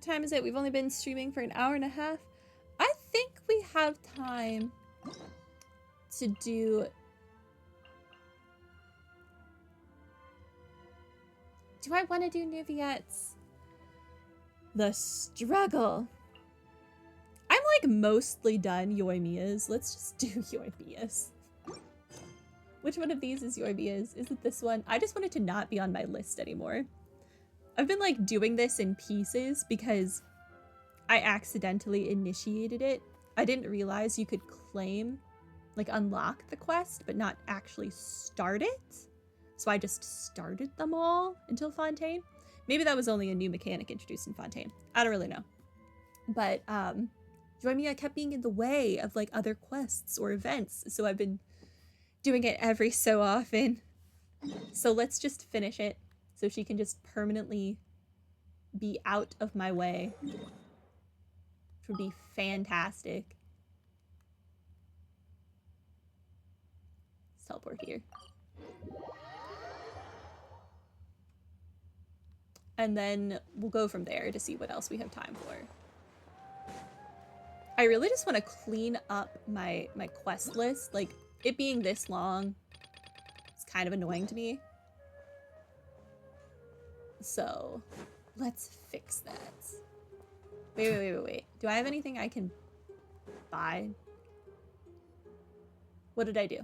time is it? We've only been streaming for an hour and a half. I think we have time to do... Do I want to do new vignettes? The struggle. I'm like mostly done Yoimiya's. Let's just do Yoimiya's. Which one of these is Yoimiya's? Is it this one? I just want it to not be on my list anymore. I've been like doing this in pieces because I accidentally initiated it. I didn't realize you could claim, like unlock the quest, but not actually start it. So I just started them all until Fontaine. Maybe that was only a new mechanic introduced in Fontaine. I don't really know. But Yoimiya kept being in the way of like other quests or events. So I've been doing it every so often. So let's just finish it so she can just permanently be out of my way. Which would be fantastic. Let's teleport here. And then we'll go from there to see what else we have time for. I really just want to clean up my quest list. Like, it being this long, it's kind of annoying to me. So, let's fix that. Wait. Do I have anything I can buy? What did I do?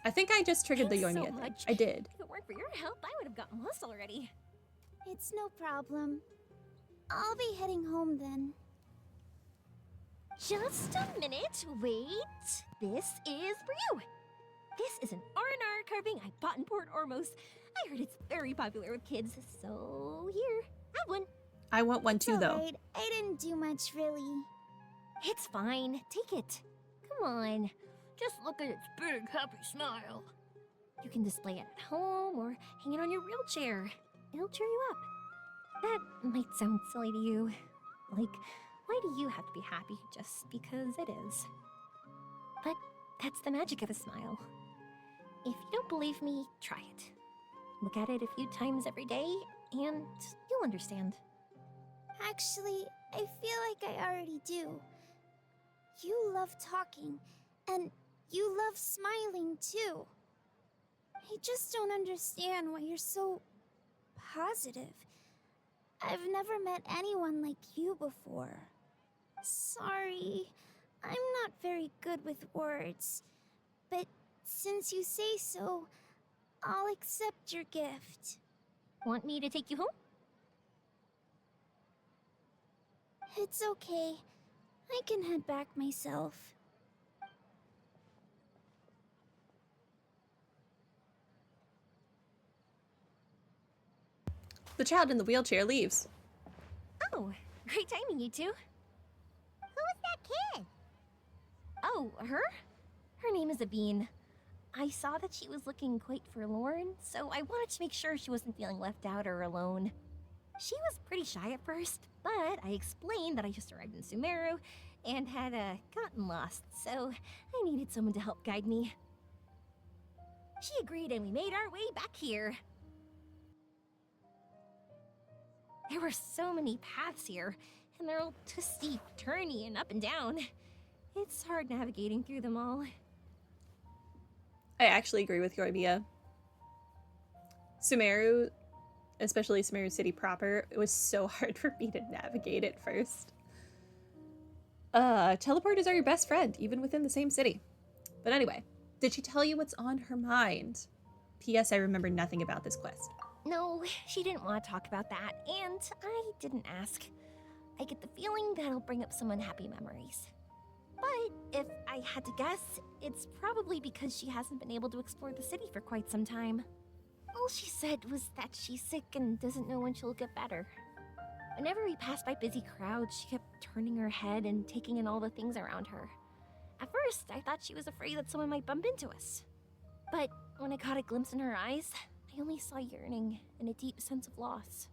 I think I just triggered the Yoimiya thing. I did. If it weren't for your help, I would have gotten lost already. It's no problem. I'll be heading home then. Just a minute, wait. This is for you. This is an R&R carving I bought in Port Ormos. I heard it's very popular with kids, so here, have one. I want one too, though. Right. I didn't do much, really. It's fine, take it. Come on, just look at its big, happy smile. You can display it at home or hang it on your wheelchair. It'll cheer you up. That might sound silly to you. Like, why do you have to be happy just because it is? But that's the magic of a smile. If you don't believe me, try it. Look at it a few times every day, and you'll understand. Actually, I feel like I already do. You love talking, and you love smiling too. I just don't understand why you're so positive. I've never met anyone like you before. Sorry, I'm not very good with words, but since you say so, I'll accept your gift. Want me to take you home? It's okay. I can head back myself. The child in the wheelchair leaves. Oh, great timing, you two. Who was that kid? Oh, her? Her name is Aveen. I saw that she was looking quite forlorn, so I wanted to make sure she wasn't feeling left out or alone. She was pretty shy at first, but I explained that I just arrived in Somehwere and had gotten lost, so I needed someone to help guide me. She agreed and we made our way back here. There were so many paths here, and they're all twisty, turny, and up and down. It's hard navigating through them all. I actually agree with Yoimiya. Somehwere, especially Somehwere City proper, it was so hard for me to navigate at first. Teleporters are your best friend, even within the same city. But anyway, did she tell you what's on her mind? P.S. I remember nothing about this quest. No, she didn't want to talk about that, and I didn't ask. I get the feeling that'll bring up some unhappy memories. But if I had to guess, it's probably because she hasn't been able to explore the city for quite some time. All she said was that she's sick and doesn't know when she'll get better. Whenever we passed by busy crowds, she kept turning her head and taking in all the things around her. At first, I thought she was afraid that someone might bump into us. But when I caught a glimpse in her eyes, I only saw yearning and a deep sense of loss.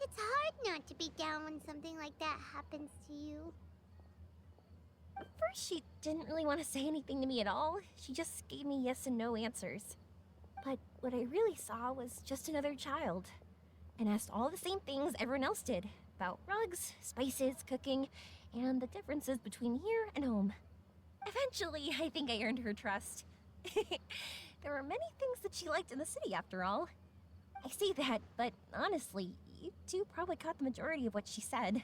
It's hard not to be down when something like that happens to you. At first, she didn't really want to say anything to me at all. She just gave me yes and no answers. But what I really saw was just another child. And asked all the same things everyone else did. About rugs, spices, cooking, and the differences between here and home. Eventually, I think I earned her trust. There were many things that she liked in the city, after all. I say that, but honestly, you two probably caught the majority of what she said.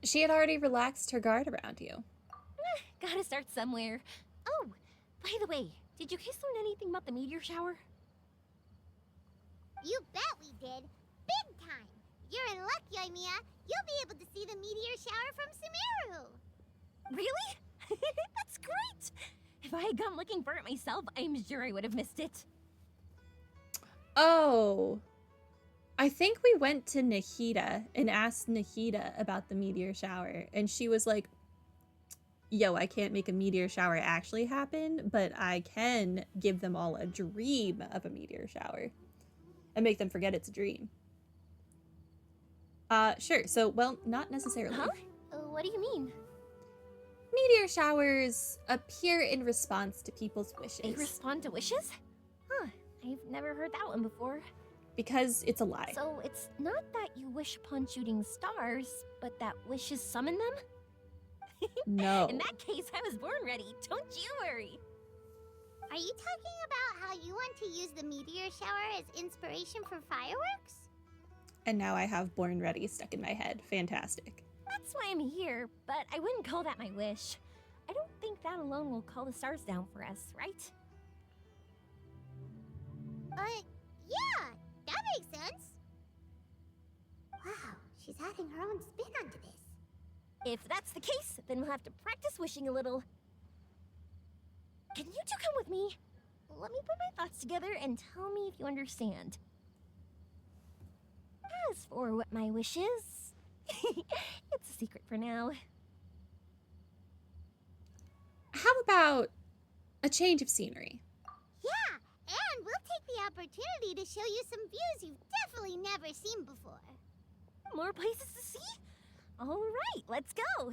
She had already relaxed her guard around you. Gotta start somewhere. Oh, by the way, did you guys learn anything about the meteor shower? You bet we did. Big time. You're in luck, Yoimiya. You'll be able to see the meteor shower from somehwere. Really? That's great! If I had gone looking for it myself, I'm sure I would have missed it. Oh. I think we went to Nahida and asked Nahida about the meteor shower. And she was like, yo, I can't make a meteor shower actually happen, but I can give them all a dream of a meteor shower. And make them forget it's a dream. Sure. So, well, not necessarily. Huh? What do you mean? Meteor showers appear in response to people's wishes. They respond to wishes? Huh, I've never heard that one before. Because it's a lie. So it's not that you wish upon shooting stars, but that wishes summon them? No. In that case, I was born ready. Don't you worry. Are you talking about how you want to use the meteor shower as inspiration for fireworks? And now I have Born Ready stuck in my head. Fantastic. That's why I'm here, but I wouldn't call that my wish. I don't think that alone will call the stars down for us, right? Yeah, that makes sense. Wow, she's adding her own spin onto this. If that's the case, then we'll have to practice wishing a little. Can you two come with me? Let me put my thoughts together and tell me if you understand. As for what my wish is, it's a secret for now. How about a change of scenery? Yeah, and we'll take the opportunity to show you some views you've definitely never seen before. More places to see? All right, let's go.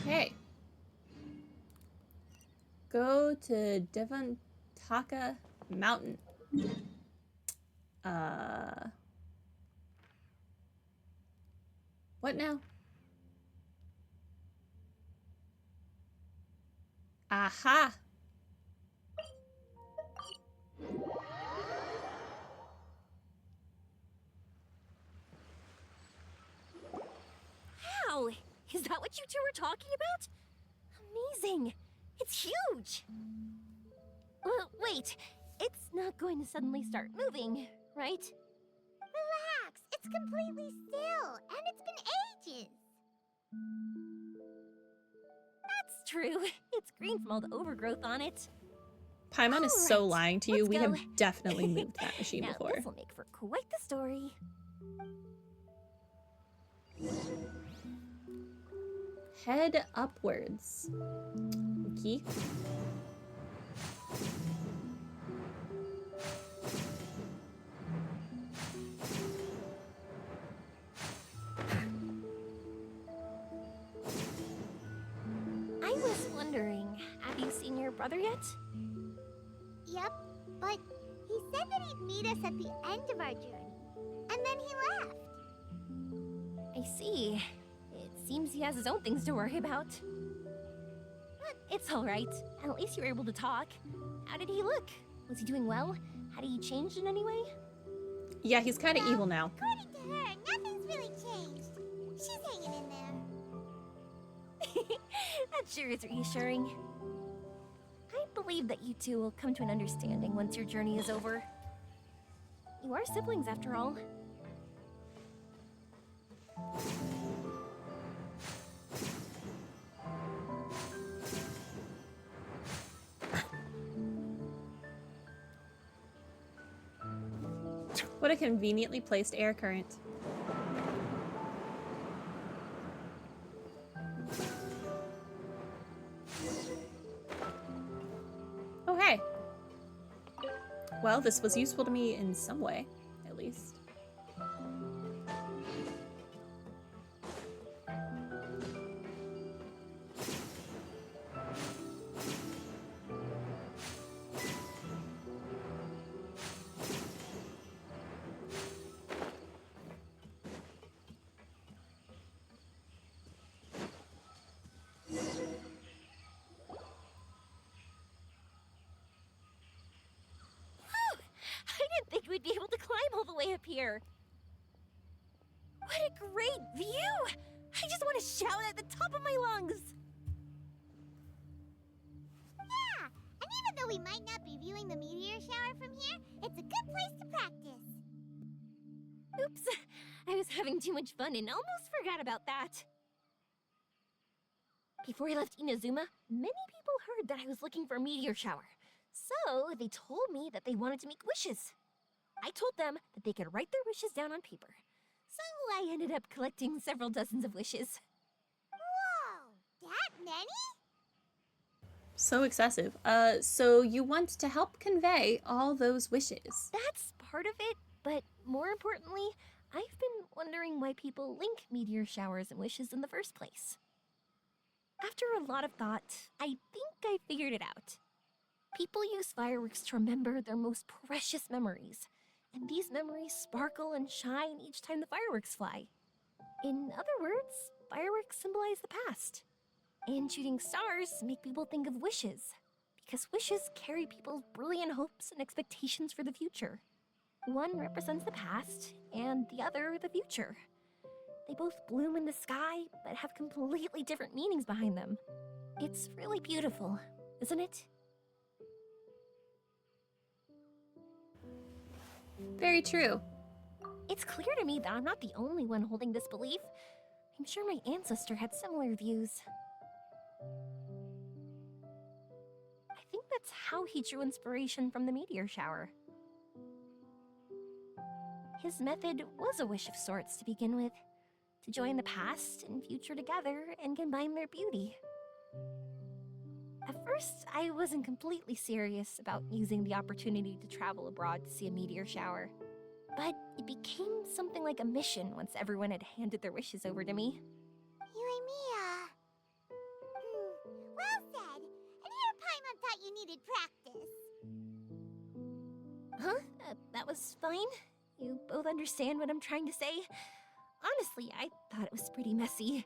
Okay. Go to Devantaka Mountain. What now? Aha! Wow, is that what you two were talking about? Amazing! It's huge! Wait, it's not going to suddenly start moving, right? Relax, it's completely still, and it's been ages. That's true. It's green from all the overgrowth on it. Paimon is so Alright, lying to you. let's We have go. definitely moved that machine Now, before. this will make for quite the story. Head upwards. Okay. I was wondering, have you seen your brother yet? Yep, but he said that he'd meet us at the end of our journey, and then he left. I see. It seems he has his own things to worry about. But it's alright. At least you were able to talk. How did he look? Was he doing well? Had he changed in any way? Yeah, he's kind of evil now. According to her, nothing's really changed. She's hanging in there. That sure is reassuring. I believe that you two will come to an understanding once your journey is over. You are siblings, after all. What a conveniently placed air current. Oh, hey. Well, this was useful to me in some way, at least. way up here. What a great view! I just want to shout at the top of my lungs. Yeah, and even though we might not be viewing the meteor shower from here, it's a good place to practice. Oops, I was having too much fun and almost forgot about that. Before I left Inazuma, many people heard that I was looking for a meteor shower. So they told me that they wanted to make wishes. I told them that they could write their wishes down on paper. So I ended up collecting several dozens of wishes. Whoa, that many? So excessive. So you want to help convey all those wishes. That's part of it, but more importantly, I've been wondering why people link meteor showers and wishes in the first place. After a lot of thought, I think I figured it out. People use fireworks to remember their most precious memories, and these memories sparkle and shine each time the fireworks fly. In other words, fireworks symbolize the past. And shooting stars make people think of wishes, because wishes carry people's brilliant hopes and expectations for the future. One represents the past, and the other the future. They both bloom in the sky, but have completely different meanings behind them. It's really beautiful, isn't it? Very true. It's clear to me that I'm not the only one holding this belief. I'm sure my ancestor had similar views. I think that's how he drew inspiration from the meteor shower. His method was a wish of sorts to begin with, to join the past and future together and combine their beauty. At first, I wasn't completely serious about using the opportunity to travel abroad to see a meteor shower. But it became something like a mission once everyone had handed their wishes over to me. Yoimiya. Well said. And here Paimon thought you needed practice. Huh? That was fine? You both understand what I'm trying to say? Honestly, I thought it was pretty messy.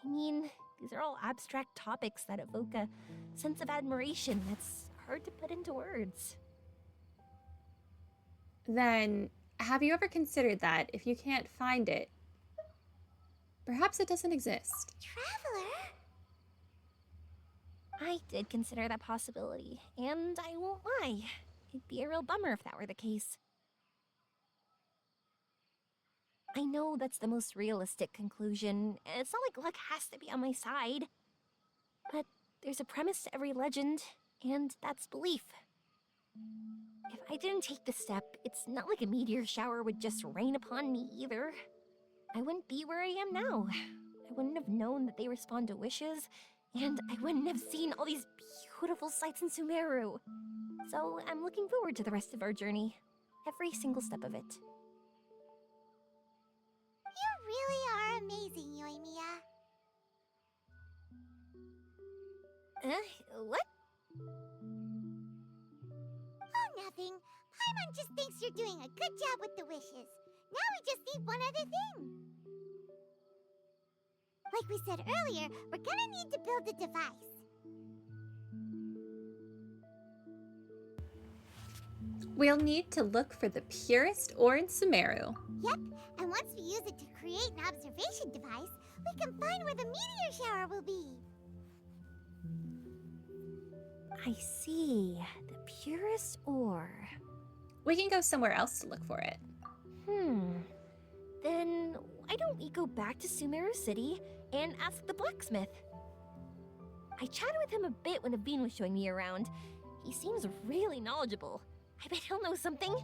I mean, these are all abstract topics that evoke a sense of admiration that's hard to put into words. Then, have you ever considered that if you can't find it, perhaps it doesn't exist? Traveler? I did consider that possibility, and I won't lie. It'd be a real bummer if that were the case. I know that's the most realistic conclusion, and it's not like luck has to be on my side. But there's a premise to every legend, and that's belief. If I didn't take this step, it's not like a meteor shower would just rain upon me either. I wouldn't be where I am now. I wouldn't have known that they respond to wishes, and I wouldn't have seen all these beautiful sights in Sumeru. So I'm looking forward to the rest of our journey. Every single step of it. You really are amazing, Yoimiya. What? Oh, nothing. Paimon just thinks you're doing a good job with the wishes. Now we just need one other thing. Like we said earlier, we're gonna need to build a device. We'll need to look for the purest ore in Sumeru. Yep, and once we use it to create an observation device, we can find where the meteor shower will be. I see. The purest ore. We can go somewhere else to look for it. Then why don't we go back to Sumeru City and ask the blacksmith? I chatted with him a bit when Aveen was showing me around. He seems really knowledgeable. I bet he'll know something.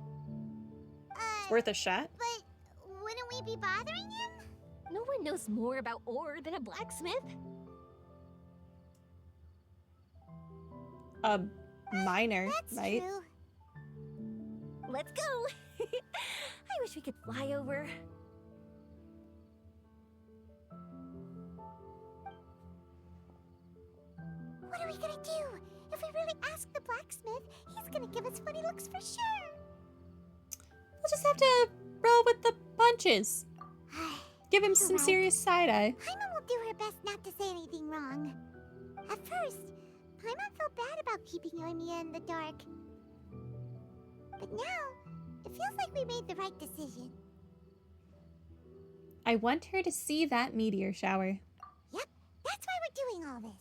Worth a shot? But wouldn't we be bothering him? No one knows more about ore than a blacksmith. A miner, That's right? true. Let's go. I wish we could fly over. What are we gonna do? If we really ask the blacksmith, he's gonna give us funny looks for sure. We'll just have to roll with the punches. Give him You're some right. serious side-eye. Paimon will do her best not to say anything wrong. At first, Paimon felt bad about keeping Yoimiya in the dark. But now, It feels like we made the right decision. I want her to see that meteor shower. Yep, that's why we're doing all this.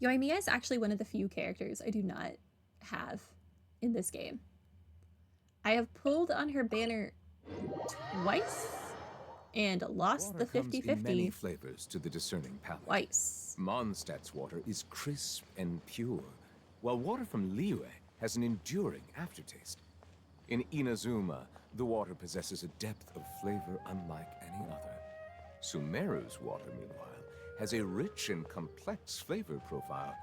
Yoimiya is actually one of the few characters I do not have in this game. I have pulled on her banner twice and lost the 50-50 in many flavors to the discerning palate. twice. Mondstadt's water is crisp and pure, while water from Liyue has an enduring aftertaste. In Inazuma, the water possesses a depth of flavor unlike any other. Sumeru's water, meanwhile, has a rich and complex flavor profile,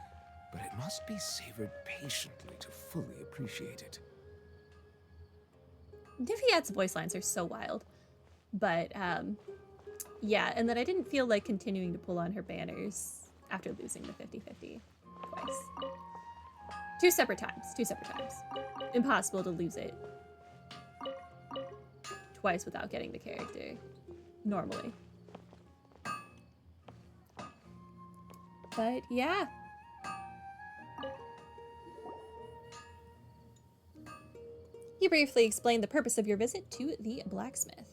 but it must be savored patiently to fully appreciate it. Niviat's voice lines are so wild. But, yeah, and then I didn't feel like continuing to pull on her banners after losing the 50-50 twice. Two separate times. Impossible to lose it twice without getting the character, normally. But, yeah. You briefly explained the purpose of your visit to the blacksmith.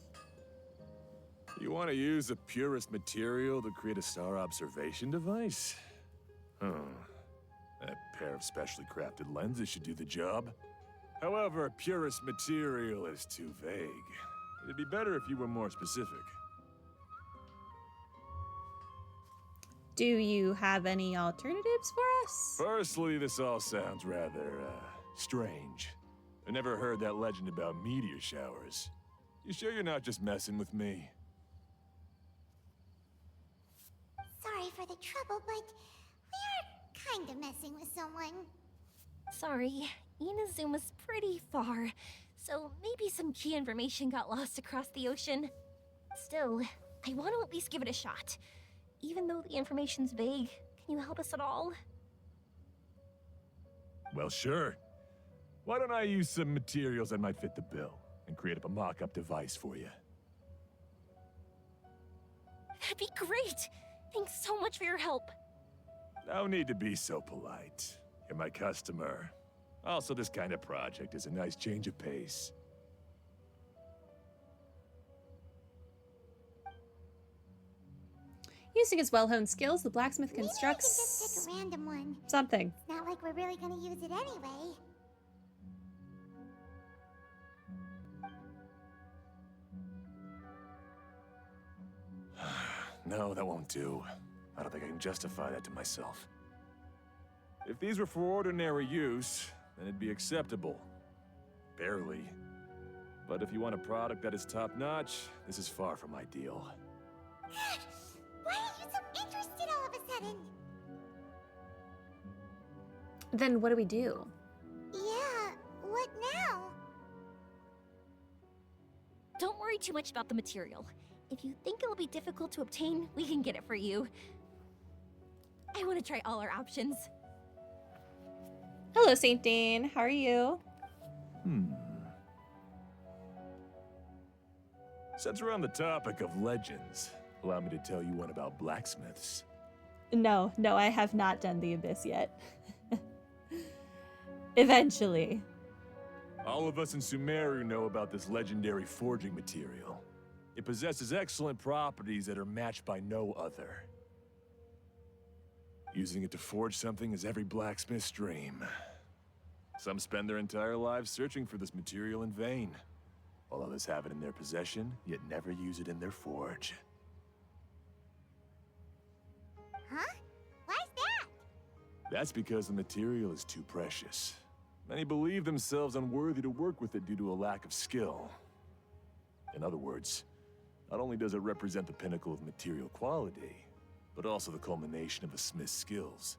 You want to use the purest material to create a star observation device? That pair of specially crafted lenses should do the job. However, purest material is too vague. It'd be better if you were more specific. Do you have any alternatives for us? Firstly, this all sounds rather, strange. I never heard that legend about meteor showers. You sure you're not just messing with me? Sorry for the trouble, but we are kind of messing with someone. Sorry, Inazuma's pretty far, so maybe some key information got lost across the ocean. Still, I want to at least give it a shot. Even though the information's vague, can you help us at all? Well, sure. Why don't I use some materials that might fit the bill and create up a mock-up device for you? That'd be great! Thanks so much for your help. No need to be so polite. You're my customer. Also, this kind of project is a nice change of pace. Using his well-honed skills, the blacksmith Maybe I can just constructs pick a random one. something. It's not like we're really gonna use it anyway. No, that won't do. I don't think I can justify that to myself. If these were for ordinary use, then it'd be acceptable. Barely. But if you want a product that is top-notch, this is far from ideal. Why are you so interested all of a sudden? Then what do we do? Yeah, what now? Don't worry too much about the material. If you think it'll be difficult to obtain, we can get it for you. I want to try all our options. Hello, Saint Dane. How are you? Since we're on the topic of legends, allow me to tell you one about blacksmiths. No, I have not done the Abyss yet. Eventually. All of us in Sumeru know about this legendary forging material. It possesses excellent properties that are matched by no other. Using it to forge something is every blacksmith's dream. Some spend their entire lives searching for this material in vain, while others have it in their possession, yet never use it in their forge. Huh? Why's that? That's because the material is too precious. Many believe themselves unworthy to work with it due to a lack of skill. In other words, not only does it represent the pinnacle of material quality, but also the culmination of a smith's skills.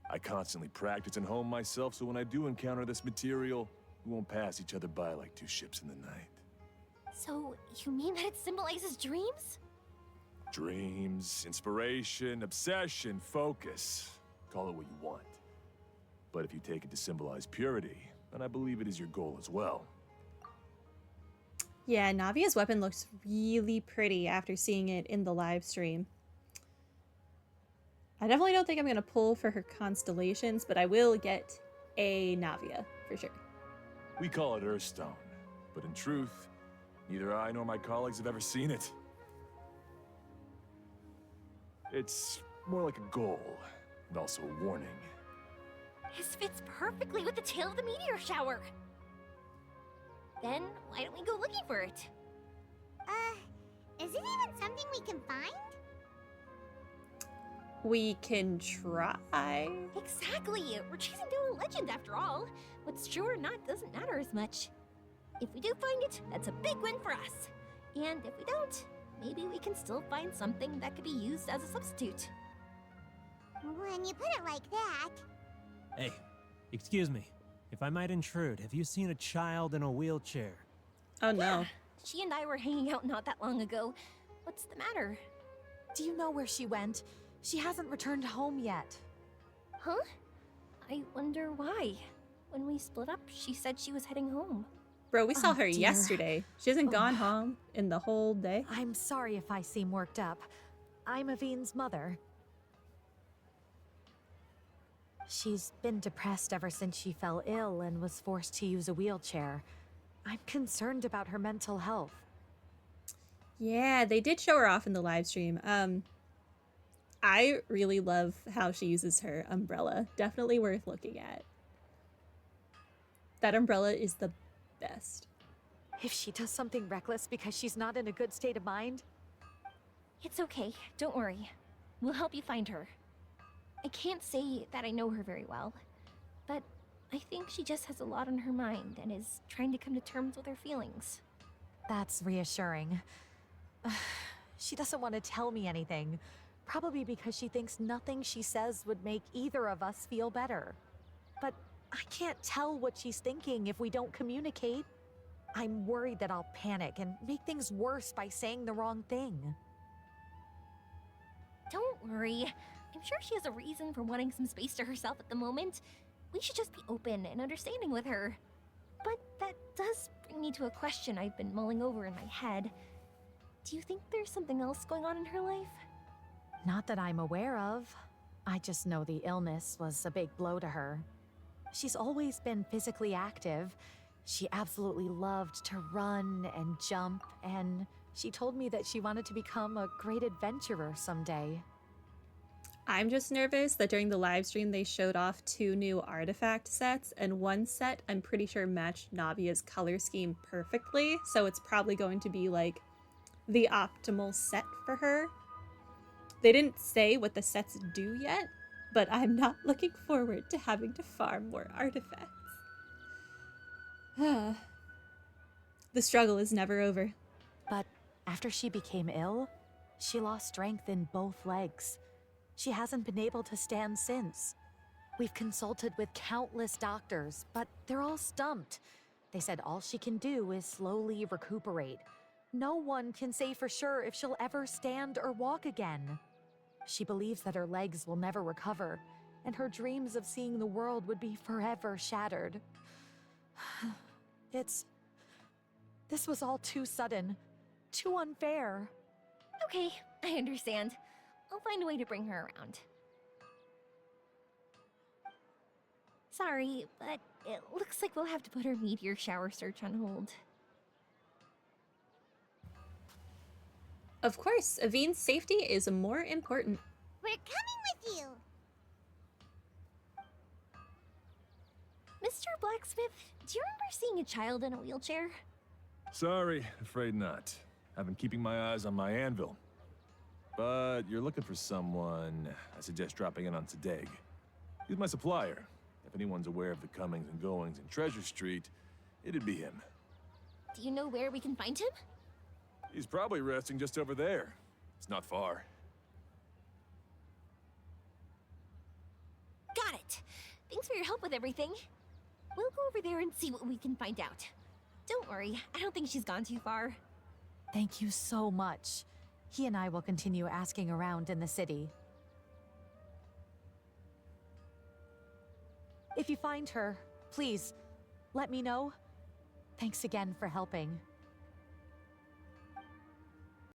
I constantly practice and hone myself, so when I do encounter this material, we won't pass each other by like two ships in the night. So, you mean that it symbolizes dreams? Dreams, inspiration, obsession, focus. Call it what you want. But if you take it to symbolize purity, then I believe it is your goal as well. Yeah, Navia's weapon looks really pretty after seeing it in the live stream. I definitely don't think I'm going to pull for her constellations, but I will get a Navia for sure. We call it Earthstone, but in truth, neither I nor my colleagues have ever seen it. It's more like a goal, and also a warning. This fits perfectly with the tale of the meteor shower. Then, why don't we go looking for it? Is it even something we can find? We can try. Exactly! We're chasing down a legend after all. What's true or not doesn't matter as much. If we do find it, that's a big win for us. And if we don't, maybe we can still find something that could be used as a substitute. When you put it like that... Hey, excuse me. If I might intrude, have you seen a child in a wheelchair? Oh no. She and I were hanging out not that long ago. What's the matter? Do you know where she went? She hasn't returned home yet. Huh? I wonder why. When we split up, she said she was heading home. Bro, we saw Oh, her dear. yesterday. She hasn't gone home in the whole day. I'm sorry if I seem worked up. I'm Avine's mother. She's been depressed ever since she fell ill and was forced to use a wheelchair. I'm concerned about her mental health. Yeah, they did show her off in the live stream. I really love how she uses her umbrella. Definitely worth looking at. That umbrella is the best. If she does something reckless because she's not in a good state of mind, It's okay, don't worry. We'll help you find her. I can't say that I know her very well, but I think she just has a lot on her mind and is trying to come to terms with her feelings. that's reassuring. She doesn't want to tell me anything, probably because she thinks nothing she says would make either of us feel better. But I can't tell what she's thinking if we don't communicate. I'm worried that I'll panic and make things worse by saying the wrong thing. Don't worry. I'm sure she has a reason for wanting some space to herself at the moment. We should just be open and understanding with her. But that does bring me to a question I've been mulling over in my head. Do you think there's something else going on in her life? Not that I'm aware of. I just know the illness was a big blow to her. She's always been physically active. She absolutely loved to run and jump, and she told me that she wanted to become a great adventurer someday. I'm just nervous that during the live stream they showed off 2 new artifact sets, and one set I'm pretty sure matched Navia's color scheme perfectly, so it's probably going to be like the optimal set for her. They didn't say what the sets do yet, but I'm not looking forward to having to farm more artifacts. The struggle is never over. But after she became ill, she lost strength in both legs. She hasn't been able to stand since. We've consulted with countless doctors, but they're all stumped. They said all she can do is slowly recuperate. No one can say for sure if she'll ever stand or walk again. She believes that her legs will never recover, and her dreams of seeing the world would be forever shattered. This was all too sudden, too unfair. Okay, I understand. I'll find a way to bring her around. Sorry, but it looks like we'll have to put our meteor shower search on hold. Of course, Avine's safety is more important. We're coming with you! Mr. Blacksmith, do you remember seeing a child in a wheelchair? Sorry, afraid not. I've been keeping my eyes on my anvil. But you're looking for someone, I suggest dropping in on Sadeg. He's my supplier. If anyone's aware of the comings and goings in Treasure Street, it'd be him. Do you know where we can find him? He's probably resting just over there. It's not far. Got it. Thanks for your help with everything. We'll go over there and see what we can find out. Don't worry, I don't think she's gone too far. Thank you so much. He and I will continue asking around in the city. If you find her, please, let me know. Thanks again for helping.